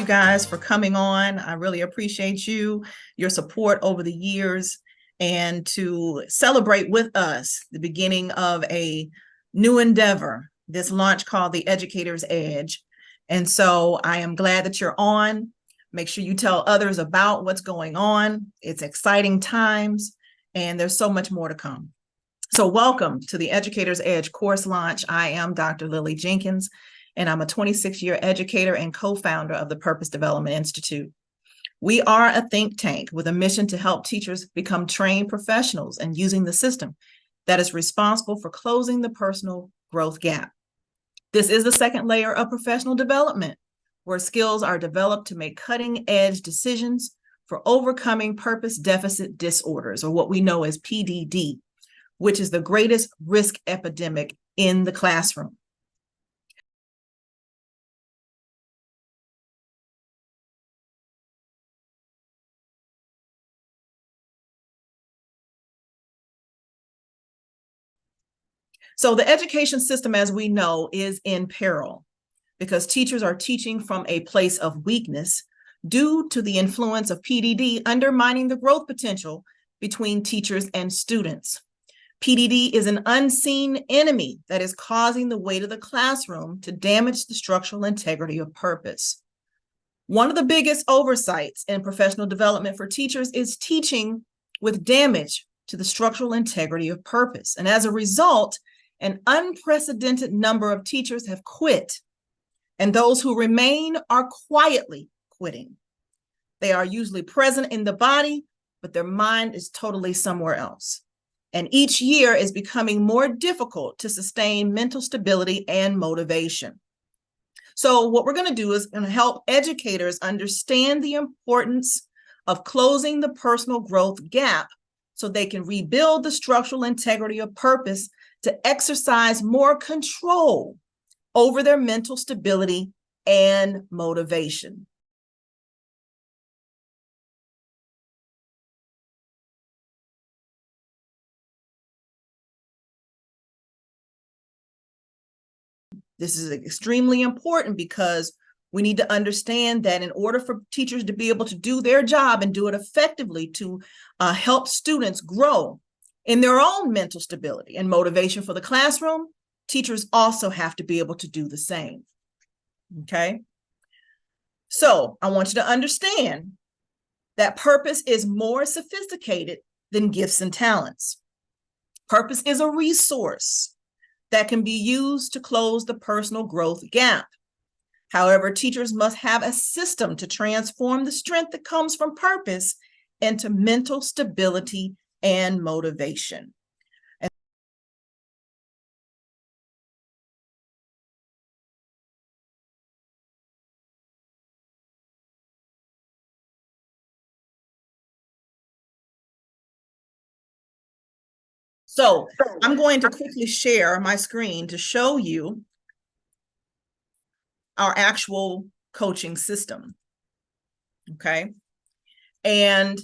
guys for coming on. I really appreciate your support over the years, and to celebrate with us the beginning of a new endeavor, this launch called the Educator's Edge. And so I am glad that you're on. Make sure you tell others about what's going on. It's exciting times, and there's so much more to come. So welcome to the Educator's Edge course launch. I am Dr. Lily Jenkins, and I'm a 26-year educator and co-founder of the Purpose Development Institute. We are a think tank with a mission to help teachers become trained professionals and using the system that is responsible for closing the personal growth gap. This is the second layer of professional development, where skills are developed to make cutting-edge decisions for overcoming purpose deficit disorders, or what we know as PDD, which is the greatest risk epidemic in the classroom. So the education system, as we know, is in peril because teachers are teaching from a place of weakness due to the influence of PDD undermining the growth potential between teachers and students. PDD is an unseen enemy that is causing the weight of the classroom to damage the structural integrity of purpose. One of the biggest oversights in professional development for teachers is teaching with damage to the structural integrity of purpose. And as a result, an unprecedented number of teachers have quit, and those who remain are quietly quitting. They are usually present in the body, but their mind is totally somewhere else. And each year is becoming more difficult to sustain mental stability and motivation. So what we're going to do is going to help educators understand the importance of closing the personal growth gap so they can rebuild the structural integrity of purpose to exercise more control over their mental stability and motivation. This is extremely important because we need to understand that in order for teachers to be able to do their job and do it effectively to help students grow in their own mental stability and motivation for the classroom, teachers also have to be able to do the same. Okay? So I want you to understand that purpose is more sophisticated than gifts and talents. Purpose is a resource that can be used to close the personal growth gap. However, teachers must have a system to transform the strength that comes from purpose into mental stability and motivation. So I'm going to quickly share my screen to show you our actual coaching system. Okay. And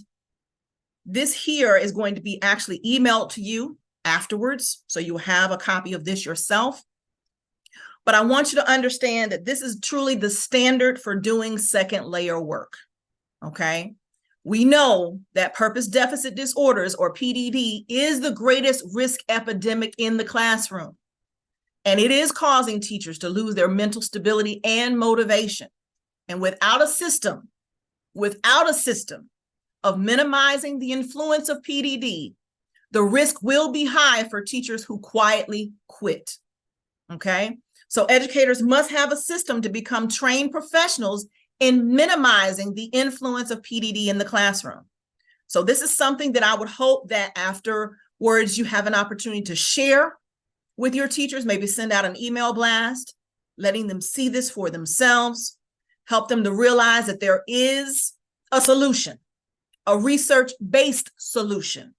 this here is going to be actually emailed to you afterwards, so you'll have a copy of this yourself. But I want you to understand that this is truly the standard for doing second layer work, okay? We know that purpose deficit disorders, or PDD, is the greatest risk epidemic in the classroom. And it is causing teachers to lose their mental stability and motivation. And without a system of minimizing the influence of PDD, the risk will be high for teachers who quietly quit, okay? So educators must have a system to become trained professionals in minimizing the influence of PDD in the classroom. So this is something that I would hope that afterwards you have an opportunity to share with your teachers, maybe send out an email blast, letting them see this for themselves, help them to realize that there is a solution, a research-based solution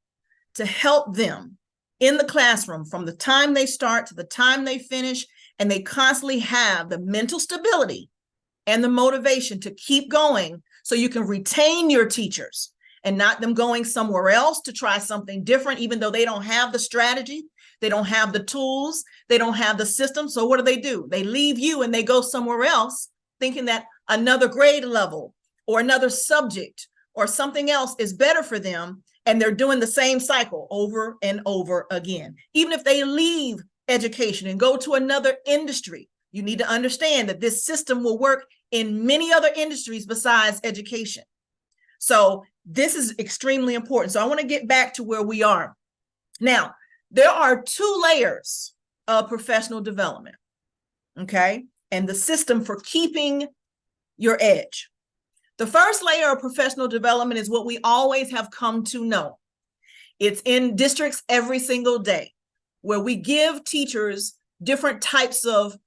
to help them in the classroom from the time they start to the time they finish, and they constantly have the mental stability and the motivation to keep going so you can retain your teachers and not them going somewhere else to try something different, even though they don't have the strategy, they don't have the tools, they don't have the system. So what do? They leave you and they go somewhere else thinking that another grade level or another subject or something else is better for them, and they're doing the same cycle over and over again. Even if they leave education and go to another industry, you need to understand that this system will work in many other industries besides education. So this is extremely important. So I want to get back to where we are. Now, there are 2 layers of professional development, okay? And the system for keeping your edge. The first layer of professional development is what we always have come to know. It's in districts every single day, where we give teachers different types of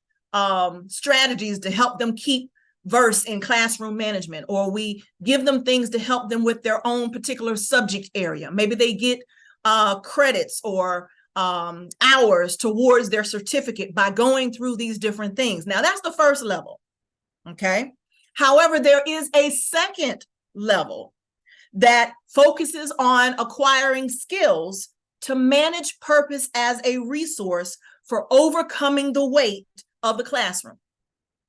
strategies to help them keep versed in classroom management, or we give them things to help them with their own particular subject area. Maybe they get credits or hours towards their certificate by going through these different things. Now, that's the first level, okay? However, there is a second level that focuses on acquiring skills to manage purpose as a resource for overcoming the weight of the classroom,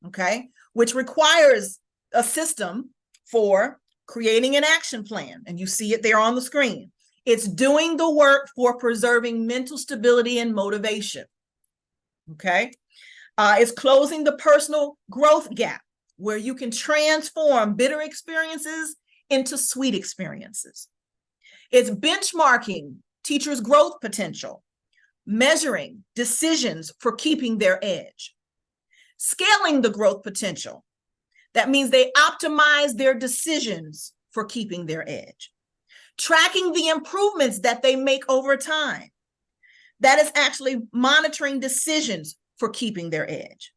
okay? Which requires a system for creating an action plan. And you see it there on the screen. It's doing the work for preserving mental stability and motivation, okay? It's closing the personal growth gap, where you can transform bitter experiences into sweet experiences. It's benchmarking teachers' growth potential, measuring decisions for keeping their edge, scaling the growth potential. That means they optimize their decisions for keeping their edge, tracking the improvements that they make over time. That is actually monitoring decisions for keeping their edge.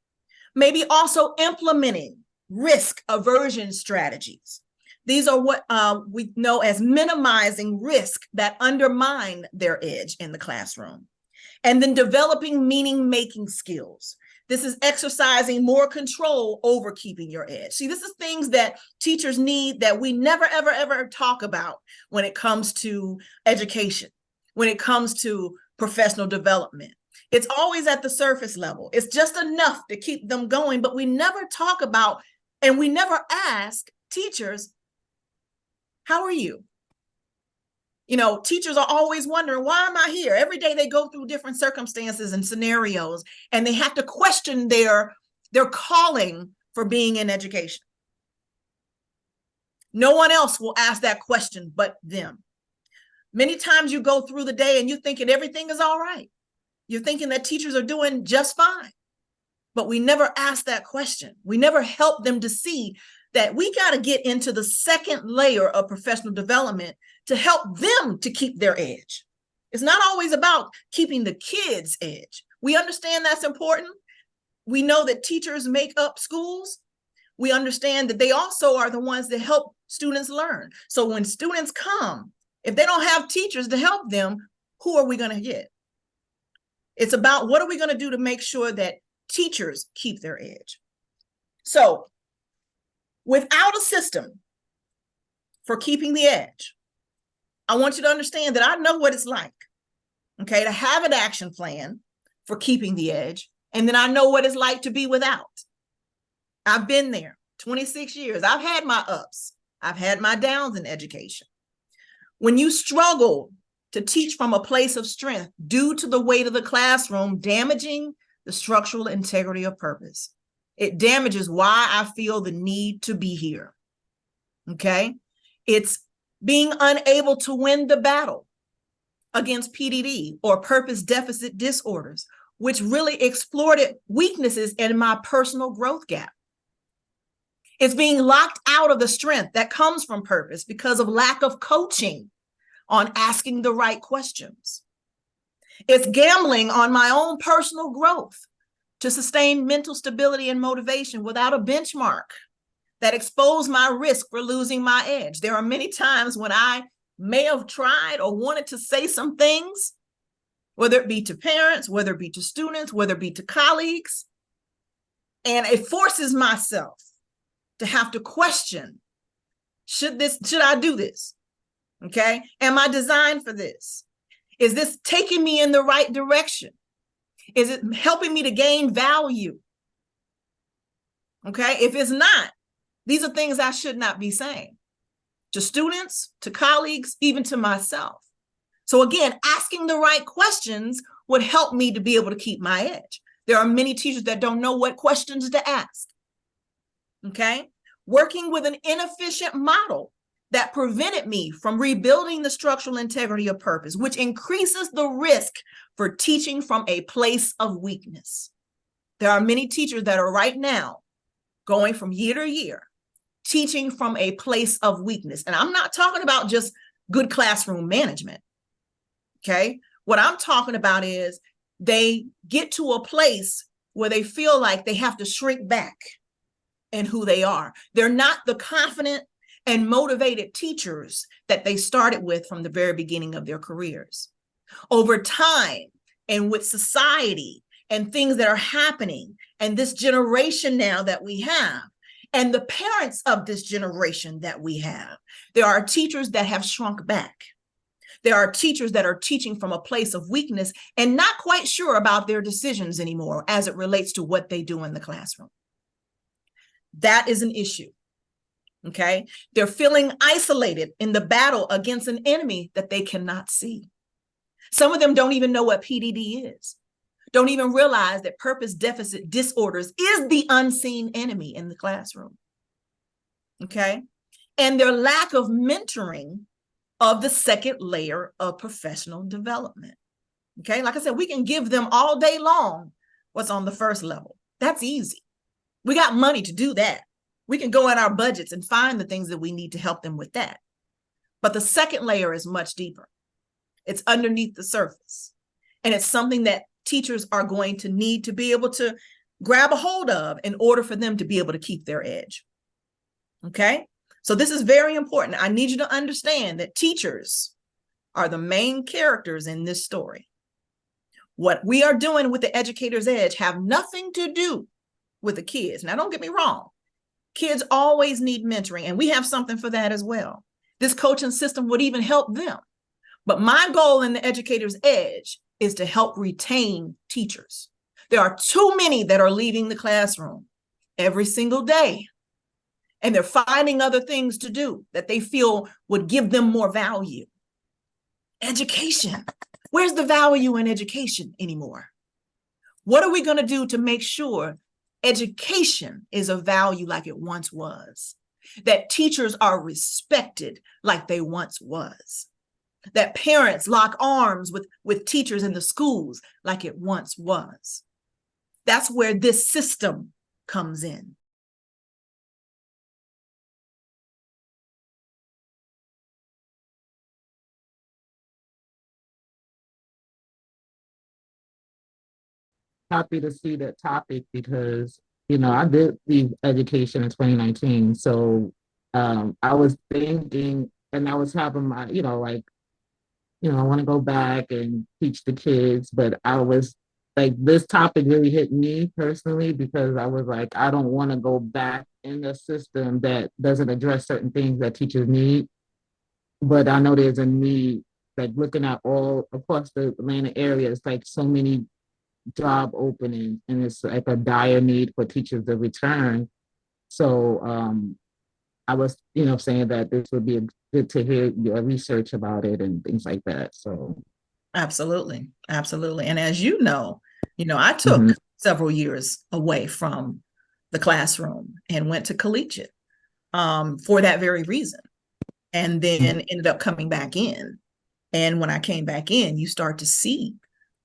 Maybe also implementing risk aversion strategies. These are what we know as minimizing risk that undermine their edge in the classroom. And then developing meaning-making skills. This is exercising more control over keeping your edge. See, this is things that teachers need that we never, ever, ever talk about when it comes to education, when it comes to professional development. It's always at the surface level. It's just enough to keep them going, but we never talk about and we never ask teachers, how are you? You know, teachers are always wondering, why am I here? Every day they go through different circumstances and scenarios, and they have to question their calling for being in education. No one else will ask that question but them. Many times you go through the day and you're thinking everything is all right. You're thinking that teachers are doing just fine. But we never ask that question. We never help them to see that we got to get into the second layer of professional development to help them to keep their edge. It's not always about keeping the kids' edge. We understand that's important. We know that teachers make up schools. We understand that they also are the ones that help students learn. So when students come, if they don't have teachers to help them, who are we going to get? It's about what are we going to do to make sure that teachers keep their edge. So without a system for keeping the edge, I want you to understand that I know what it's like, okay, to have an action plan for keeping the edge, and then I know what it's like to be without. I've been there 26 years. I've had my ups. I've had my downs in education. When you struggle to teach from a place of strength due to the weight of the classroom damaging the structural integrity of purpose, it damages why I feel the need to be here, okay? It's being unable to win the battle against PDD or purpose deficit disorders, which really exploited weaknesses in my personal growth gap. It's being locked out of the strength that comes from purpose because of lack of coaching on asking the right questions. It's gambling on my own personal growth to sustain mental stability and motivation without a benchmark that expose my risk for losing my edge. There are many times when I may have tried or wanted to say some things, whether it be to parents, whether it be to students, whether it be to colleagues, and it forces myself to have to question, should I do this? Okay, am I designed for this? Is this taking me in the right direction? Is it helping me to gain value? Okay, if it's not, These are things I should not be saying to students, to colleagues, even to myself. So again, asking the right questions would help me to be able to keep my edge. There are many teachers that don't know what questions to ask. Okay? Working with an inefficient model that prevented me from rebuilding the structural integrity of purpose, which increases the risk for teaching from a place of weakness. There are many teachers that are right now going from year to year, teaching from a place of weakness. And I'm not talking about just good classroom management. Okay. What I'm talking about is they get to a place where they feel like they have to shrink back in who they are. They're not the confident and motivated teachers that they started with from the very beginning of their careers. Over time, and with society and things that are happening, and this generation now that we have, and the parents of this generation that we have, there are teachers that have shrunk back. There are teachers that are teaching from a place of weakness and not quite sure about their decisions anymore as it relates to what they do in the classroom. That is an issue. Okay. They're feeling isolated in the battle against an enemy that they cannot see. Some of them don't even know what PDD is, don't even realize that purpose deficit disorders is the unseen enemy in the classroom. Okay. And their lack of mentoring of the second layer of professional development. Okay. Like I said, we can give them all day long what's on the first level. That's easy. We got money to do that. We can go in our budgets and find the things that we need to help them with that. But the second layer is much deeper. It's underneath the surface. And it's something that teachers are going to need to be able to grab a hold of in order for them to be able to keep their edge. Okay? So this is very important. I need you to understand that teachers are the main characters in this story. What we are doing with the Educator's Edge have nothing to do with the kids. Now, don't get me wrong. Kids always need mentoring, and we have something for that as well. This coaching system would even help them. But my goal in the Educator's Edge is to help retain teachers. There are too many that are leaving the classroom every single day, and they're finding other things to do that they feel would give them more value. Education. Where's the value in education anymore? What are we going to do to make sure education is of value like it once was? That teachers are respected like they once was? That parents lock arms with teachers in the schools like it once was? That's where this system comes in. Happy to see that topic because, I did leave education in 2019. So I was thinking and I was having my, I want to go back and teach the kids, but I was like, this topic really hit me personally because I was like, I don't want to go back in a system that doesn't address certain things that teachers need. But I know there's a need, like looking at all across the Atlanta area, it's like so many job openings and it's like a dire need for teachers to return. So I was, saying that this would be good to hear your research about it and things like that. So Absolutely. Absolutely. And as I took mhm. several years away from the classroom and went to collegiate for that very reason. And then ended up coming back in. And when I came back in, you start to see,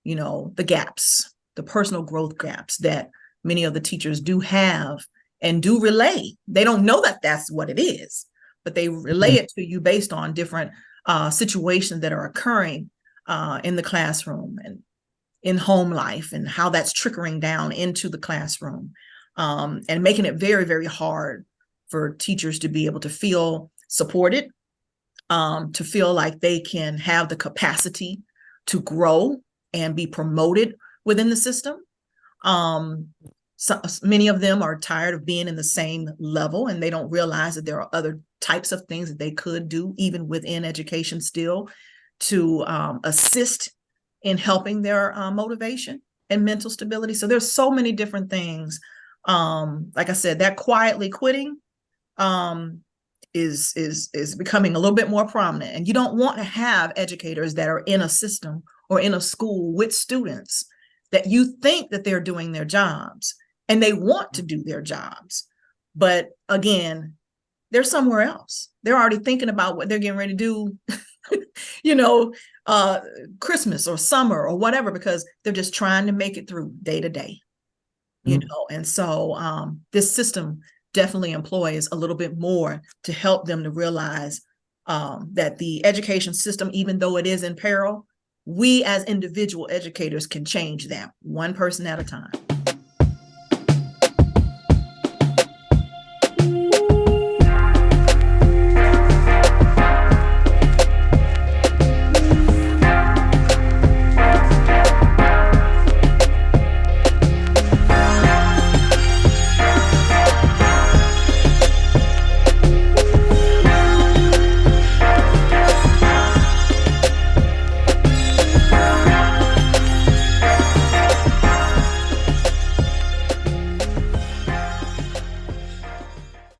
the gaps, the personal growth gaps that many of the teachers do have and do relay. They don't know that that's what it is, but they relay it to you based on different situations that are occurring in the classroom and in home life and how that's trickling down into the classroom and making it very, very hard for teachers to be able to feel supported, to feel like they can have the capacity to grow and be promoted within the system. So many of them are tired of being in the same level, and they don't realize that there are other types of things that they could do, even within education still, to assist in helping their motivation and mental stability. So there's so many different things. Like I said, that quietly quitting is becoming a little bit more prominent. And you don't want to have educators that are in a system or in a school with students that you think that they're doing their jobs and they want to do their jobs. But again, they're somewhere else. They're already thinking about what they're getting ready to do, Christmas or summer or whatever, because they're just trying to make it through day to day, and so this system definitely employs a little bit more to help them to realize that the education system, even though it is in peril, we as individual educators can change that one person at a time.